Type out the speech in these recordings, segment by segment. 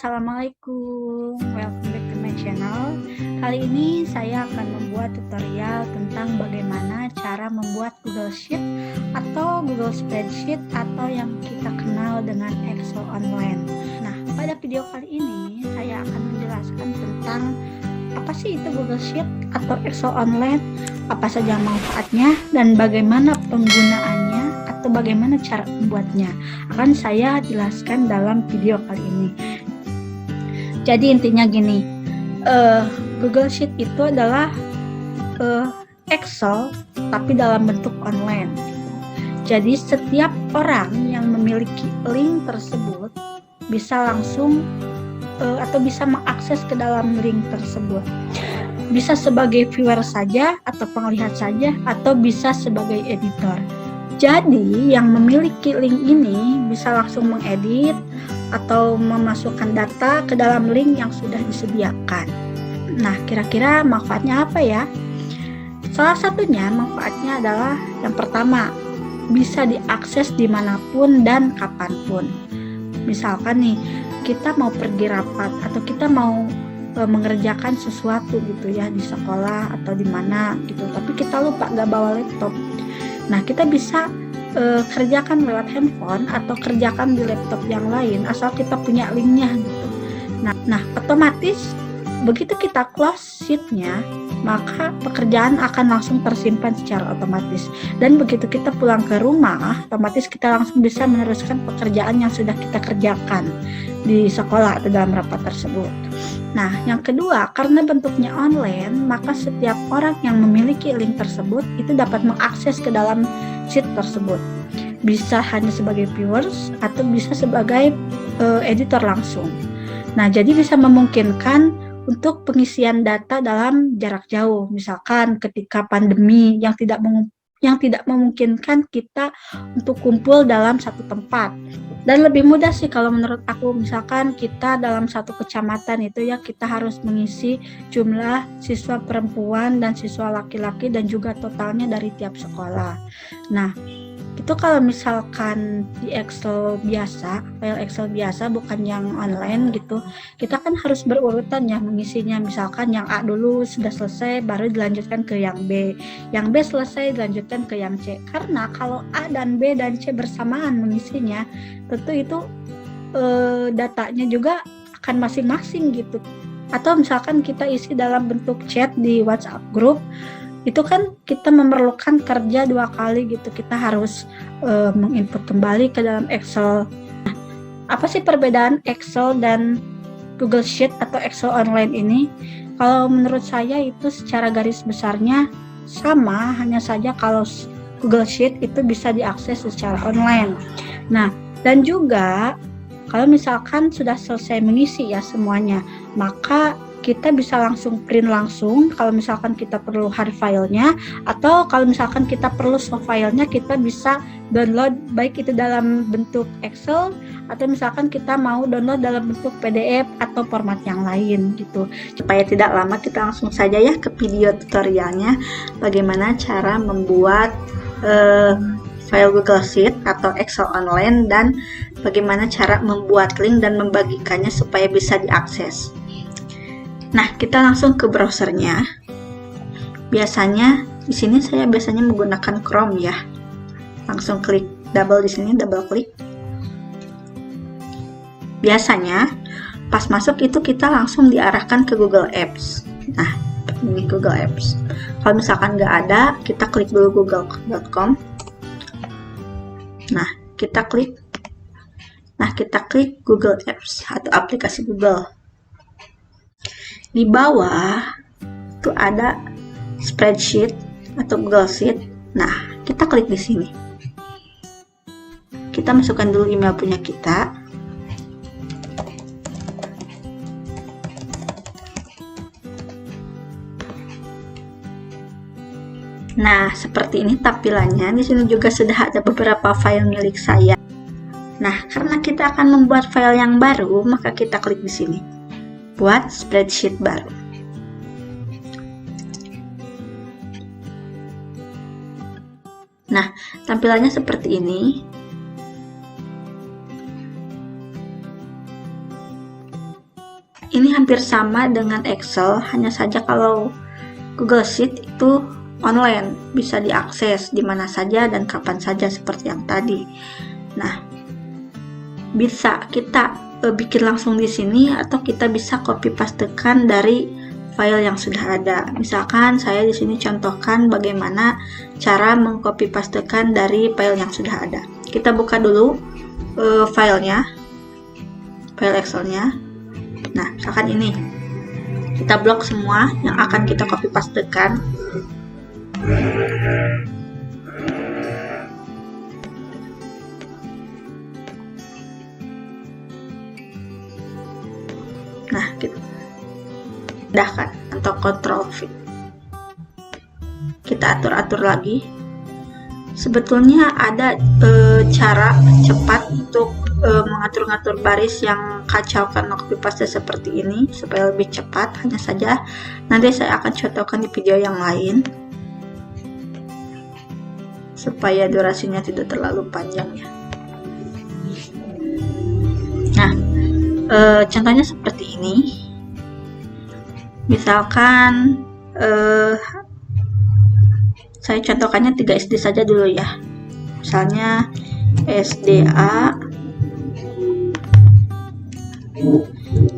Assalamualaikum, welcome back to my channel. Kali ini saya akan membuat tutorial tentang bagaimana cara membuat Google Sheet atau Google Spreadsheet atau yang kita kenal dengan Excel online. Nah, pada video kali ini saya akan menjelaskan tentang apa sih itu Google Sheet atau Excel online, apa saja manfaatnya, dan bagaimana penggunaannya atau bagaimana cara membuatnya. Akan saya jelaskan dalam video kali ini. Jadi intinya gini, Google Sheet itu adalah Excel tapi dalam bentuk online. Jadi setiap orang yang memiliki link tersebut bisa langsung atau bisa mengakses ke dalam link tersebut. Bisa sebagai viewer saja atau penglihat saja atau bisa sebagai editor. Jadi yang memiliki link ini bisa langsung mengedit atau memasukkan data ke dalam link yang sudah disediakan. Nah, kira-kira manfaatnya apa ya? Salah satunya manfaatnya adalah yang pertama, bisa diakses dimanapun dan kapanpun. Misalkan nih, kita mau pergi rapat atau kita mau mengerjakan sesuatu gitu ya di sekolah atau di mana gitu, tapi kita lupa nggak bawa laptop. Nah, kita bisa kerjakan lewat handphone atau kerjakan di laptop yang lain asal kita punya linknya gitu. Nah, otomatis begitu kita close sheetnya, maka pekerjaan akan langsung tersimpan secara otomatis. Dan begitu kita pulang ke rumah, otomatis kita langsung bisa meneruskan pekerjaan yang sudah kita kerjakan di sekolah atau dalam rapat tersebut. Nah, yang kedua, karena bentuknya online, maka setiap orang yang memiliki link tersebut itu dapat mengakses ke dalam sheet tersebut. Bisa hanya sebagai viewers atau bisa sebagai editor langsung. Nah, jadi bisa memungkinkan untuk pengisian data dalam jarak jauh. Misalkan ketika pandemi yang tidak memungkinkan kita untuk kumpul dalam satu tempat. Dan lebih mudah sih kalau menurut aku, misalkan kita dalam satu kecamatan itu ya, kita harus mengisi jumlah siswa perempuan dan siswa laki-laki dan juga totalnya dari tiap sekolah. Nah, itu kalau misalkan di Excel biasa, file Excel biasa bukan yang online gitu, kita kan harus berurutan ya mengisinya. Misalkan yang A dulu sudah selesai, baru dilanjutkan ke yang B. Yang B selesai, dilanjutkan ke yang C. Karena kalau A dan B dan C bersamaan mengisinya, tentu itu datanya juga akan masing-masing gitu. Atau misalkan kita isi dalam bentuk chat di WhatsApp group, itu kan kita memerlukan kerja 2 kali gitu. Kita harus menginput kembali ke dalam Excel. Nah, apa sih perbedaan Excel dan Google Sheet atau Excel online ini? Kalau menurut saya itu secara garis besarnya sama, hanya saja kalau Google Sheet itu bisa diakses secara online. Nah, dan juga kalau misalkan sudah selesai mengisi ya semuanya, maka kita bisa langsung print langsung kalau misalkan kita perlu hard filenya, atau kalau misalkan kita perlu soft filenya, kita bisa download baik itu dalam bentuk Excel atau misalkan kita mau download dalam bentuk PDF atau format yang lain gitu. Supaya tidak lama, kita langsung saja ya ke video tutorialnya bagaimana cara membuat file Google Sheet atau Excel online dan bagaimana cara membuat link dan membagikannya supaya bisa diakses. Nah, kita langsung ke browsernya. Biasanya di sini saya biasanya menggunakan Chrome ya. Langsung klik double di sini, double klik. Biasanya pas masuk itu kita langsung diarahkan ke Google Apps. Nah, ini Google Apps. Kalau misalkan nggak ada, kita klik dulu google.com. Nah, kita klik Google Apps atau aplikasi Google. Di bawah itu ada spreadsheet atau Google Sheet. Nah, kita klik di sini. Kita masukkan dulu email punya kita. Nah, seperti ini tampilannya. Di sini juga sudah ada beberapa file milik saya. Nah, karena kita akan membuat file yang baru, maka kita klik di sini. Buat spreadsheet baru. Nah, tampilannya seperti ini. hampir sama dengan Excel, hanya saja kalau Google Sheet itu online, bisa diakses di mana saja dan kapan saja seperti yang tadi. Nah, bisa kita bikin langsung di sini atau kita bisa copy pastekan dari file yang sudah ada. Misalkan saya di sini contohkan bagaimana cara mengcopy pastekan dari file yang sudah ada. Kita buka dulu filenya, file Excelnya. Nah, misalkan ini kita blok semua yang akan kita copy pastekan. Nah, kita pindahkan atau Ctrl V. Kita atur-atur lagi. Sebetulnya ada cara cepat untuk mengatur-ngatur baris yang kacau karena copy paste seperti ini supaya lebih cepat. Hanya saja nanti saya akan contohkan di video yang lain supaya durasinya tidak terlalu panjang ya. Nah, contohnya seperti ini. Misalkan saya contohkannya 3 SD saja dulu ya. Misalnya SDA,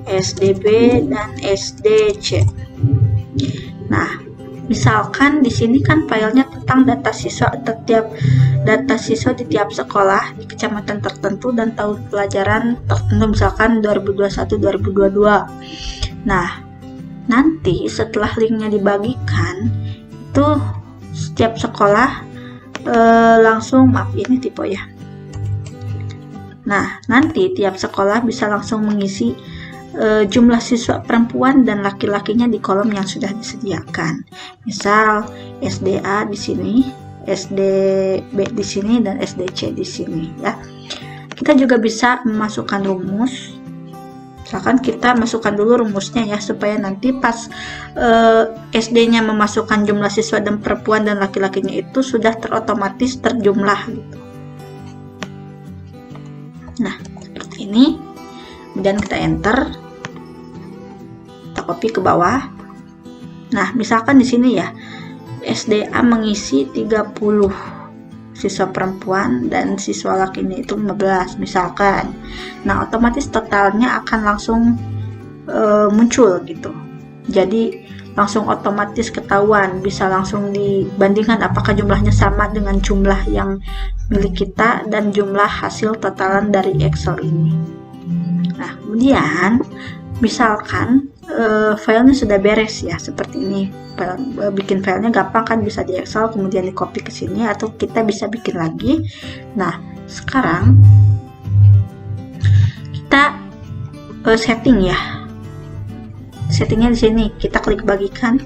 SDB, dan SDC. Nah, misalkan di sini kan filenya tentang data siswa atau data siswa di tiap sekolah di kecamatan tertentu dan tahun pelajaran tertentu, misalkan 2021-2022. Nah, nanti setelah linknya dibagikan itu setiap sekolah langsung, maaf ini tipe ya. Nah, nanti tiap sekolah bisa langsung mengisi jumlah siswa perempuan dan laki-lakinya di kolom yang sudah disediakan. Misal SDA di sini, SDB di sini, dan SDC di sini ya. Kita juga bisa memasukkan rumus. Misalkan kita masukkan dulu rumusnya ya, supaya nanti pas SD-nya memasukkan jumlah siswa dan perempuan dan laki-lakinya itu sudah terotomatis terjumlah gitu. Nah, seperti ini. Kemudian kita enter. Kita copy ke bawah. Nah, misalkan di sini ya, SDA mengisi 30 siswa perempuan dan siswa lakinya itu 15 misalkan. Nah, otomatis totalnya akan langsung muncul gitu. Jadi langsung otomatis ketahuan, bisa langsung dibandingkan apakah jumlahnya sama dengan jumlah yang milik kita dan jumlah hasil totalan dari Excel ini. Nah, kemudian misalkan filenya sudah beres ya, seperti ini. Bikin filenya gampang kan, bisa di Excel kemudian di copy ke sini atau kita bisa bikin lagi. Nah, sekarang kita setting ya. Settingnya di sini kita klik bagikan.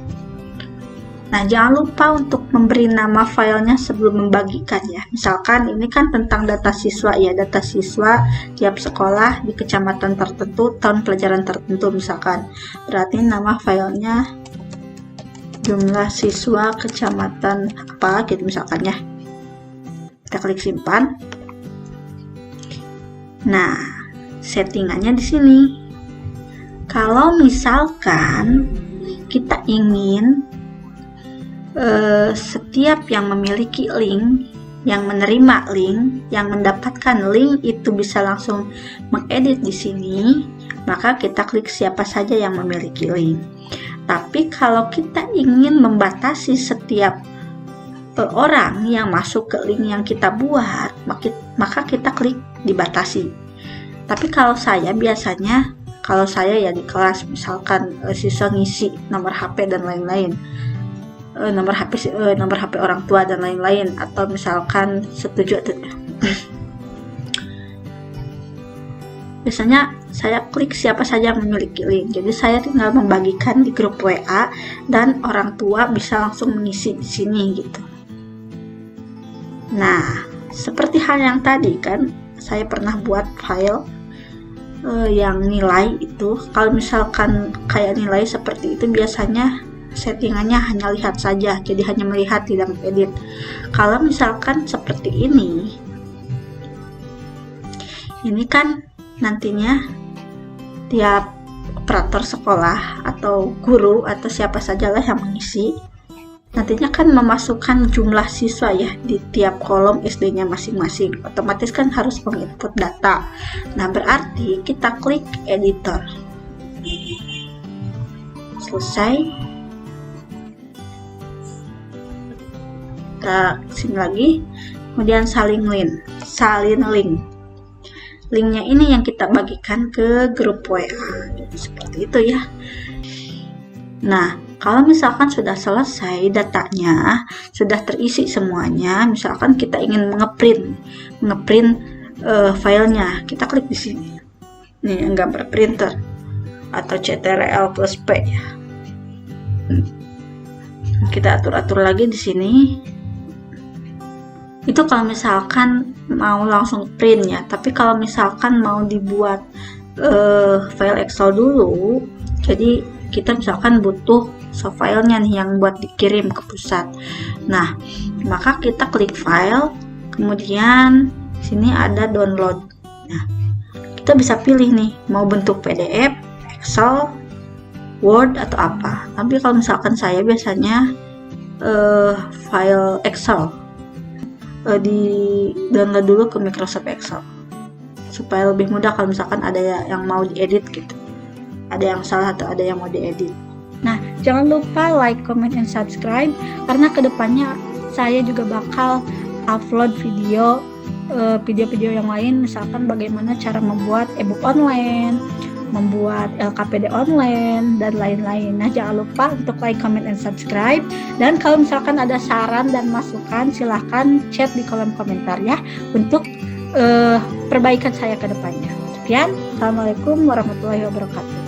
Nah, jangan lupa untuk memberi nama filenya sebelum membagikan ya. Misalkan ini kan tentang data siswa ya, data siswa tiap sekolah di kecamatan tertentu, tahun pelajaran tertentu misalkan. Berarti nama filenya jumlah siswa kecamatan apa gitu misalkan ya. Kita klik simpan. Nah, settingannya di sini. Kalau misalkan kita ingin setiap yang memiliki link, yang menerima link, yang mendapatkan link itu bisa langsung mengedit di sini, maka kita klik siapa saja yang memiliki link. Tapi kalau kita ingin membatasi setiap orang yang masuk ke link yang kita buat, maka kita klik dibatasi. Tapi kalau saya biasanya, kalau saya ya di kelas misalkan siswa ngisi nomor HP dan lain-lain, nomor HP orang tua dan lain-lain, atau misalkan setuju biasanya saya klik siapa saja yang memiliki link. Jadi saya tinggal membagikan di grup WA dan orang tua bisa langsung mengisi di sini gitu. Nah, seperti hal yang tadi kan saya pernah buat file yang nilai itu. Kalau misalkan kayak nilai seperti itu biasanya settingannya hanya lihat saja, jadi hanya melihat tidak edit. Kalau misalkan seperti ini kan nantinya tiap administrator sekolah atau guru atau siapa sajalah yang mengisi, nantinya kan memasukkan jumlah siswa ya di tiap kolom SD-nya masing-masing. Otomatis kan harus menginput data. Nah, berarti kita klik editor. Selesai. Kita sini lagi. Kemudian salin link. Linknya ini yang kita bagikan ke grup WA. Jadi seperti itu ya. Nah, kalau misalkan sudah selesai datanya, sudah terisi semuanya, misalkan kita ingin ngeprint filenya, kita klik di sini. Nih yang gambar printer atau CTRL plus P ya. Kita atur-atur lagi di sini. Itu kalau misalkan mau langsung print ya, tapi kalau misalkan mau dibuat file Excel dulu, jadi kita misalkan butuh filenya nih yang buat dikirim ke pusat. Nah, maka kita klik file, kemudian sini ada download. Nah, kita bisa pilih nih mau bentuk PDF, Excel, Word atau apa. Tapi kalau misalkan saya biasanya file Excel, di download dulu ke Microsoft Excel supaya lebih mudah kalau misalkan ada yang mau diedit gitu, ada yang salah atau ada yang mau diedit. Nah, jangan lupa like, comment, and subscribe karena kedepannya saya juga bakal upload video-video yang lain, misalkan bagaimana cara membuat ebook online, membuat LKPD online, dan lain-lain. Nah, jangan lupa untuk like, comment, and subscribe. Dan kalau misalkan ada saran dan masukan, silahkan chat di kolom komentar ya untuk perbaikan saya ke depannya. Sekian, Assalamualaikum warahmatullahi wabarakatuh.